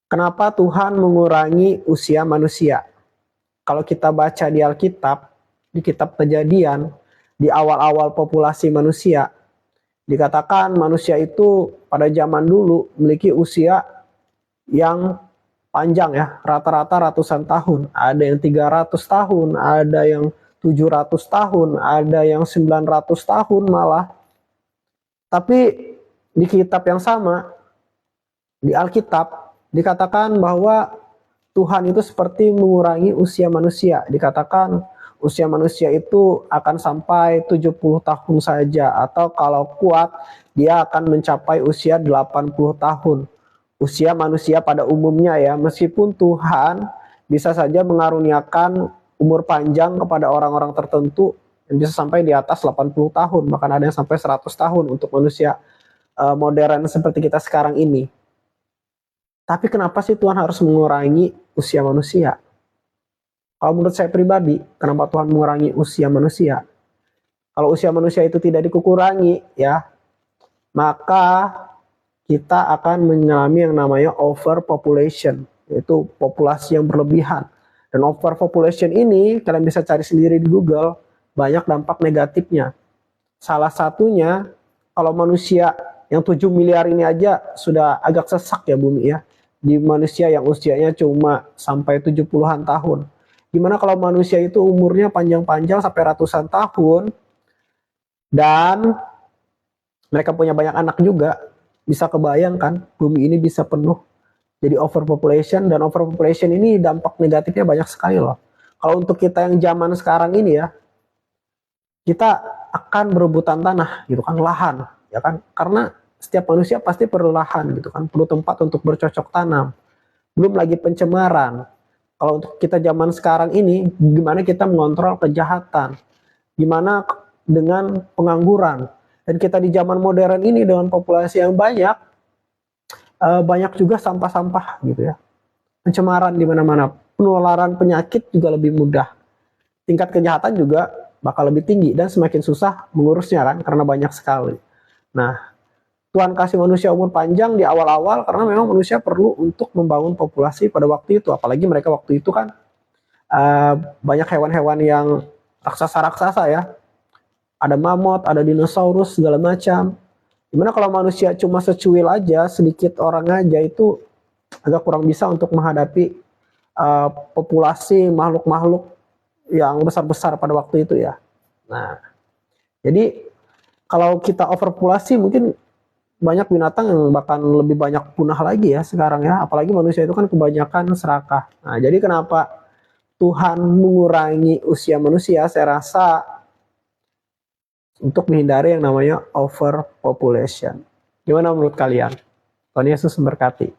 Kenapa Tuhan mengurangi usia manusia? Kalau kita baca di Alkitab, di kitab Kejadian, di awal-awal populasi manusia, dikatakan manusia itu pada zaman dulu memiliki usia yang panjang ya, rata-rata ratusan tahun. Ada yang 300 tahun, ada yang 700 tahun, ada yang 900 tahun malah. Tapi di kitab yang sama, di Alkitab, dikatakan bahwa Tuhan itu seperti mengurangi usia manusia. Dikatakan usia manusia itu akan sampai 70 tahun saja, atau kalau kuat dia akan mencapai usia 80 tahun. Usia manusia pada umumnya ya, meskipun Tuhan bisa saja mengaruniakan umur panjang kepada orang-orang tertentu yang bisa sampai di atas 80 tahun, bahkan ada yang sampai 100 tahun untuk manusia modern seperti kita sekarang ini. Tapi kenapa sih Tuhan harus mengurangi usia manusia? Kalau menurut saya pribadi, kenapa Tuhan mengurangi usia manusia? Kalau usia manusia itu tidak dikurangi, ya, maka kita akan mengalami yang namanya overpopulation, yaitu populasi yang berlebihan. Dan overpopulation ini, kalian bisa cari sendiri di Google, banyak dampak negatifnya. Salah satunya, kalau manusia yang 7 miliar ini aja sudah agak sesak ya bumi ya. Di manusia yang usianya cuma sampai 70-an tahun. Gimana kalau manusia itu umurnya panjang-panjang sampai ratusan tahun, dan mereka punya banyak anak juga, bisa kebayangkan bumi ini bisa penuh jadi overpopulation, dan overpopulation ini dampak negatifnya banyak sekali loh. Kalau untuk kita yang zaman sekarang ini ya, kita akan berebutan tanah gitu kan, lahan ya kan, karena setiap manusia pasti perlu lahan gitu kan, perlu tempat untuk bercocok tanam. Belum lagi pencemaran. Kalau untuk kita zaman sekarang ini, gimana kita mengontrol kejahatan? Gimana dengan pengangguran? Dan kita di zaman modern ini dengan populasi yang banyak, banyak juga sampah-sampah gitu ya. Pencemaran di mana-mana. Penularan penyakit juga lebih mudah. Tingkat kejahatan juga bakal lebih tinggi dan semakin susah mengurusnya kan, karena banyak sekali. Nah, Tuhan kasih manusia umur panjang di awal-awal karena memang manusia perlu untuk membangun populasi pada waktu itu. Apalagi mereka waktu itu kan banyak hewan-hewan yang raksasa-raksasa ya. Ada mamut, ada dinosaurus, segala macam. Gimana kalau manusia cuma secuil aja, sedikit orang aja, itu agak kurang bisa untuk menghadapi populasi makhluk-makhluk yang besar-besar pada waktu itu ya. Nah, jadi kalau kita overpopulasi mungkin banyak binatang yang bahkan lebih banyak punah lagi ya sekarang ya, apalagi manusia itu kan kebanyakan serakah. Nah, jadi kenapa Tuhan mengurangi usia manusia? Saya rasa untuk menghindari yang namanya overpopulation. Gimana menurut kalian? Tuhan Yesus memberkati.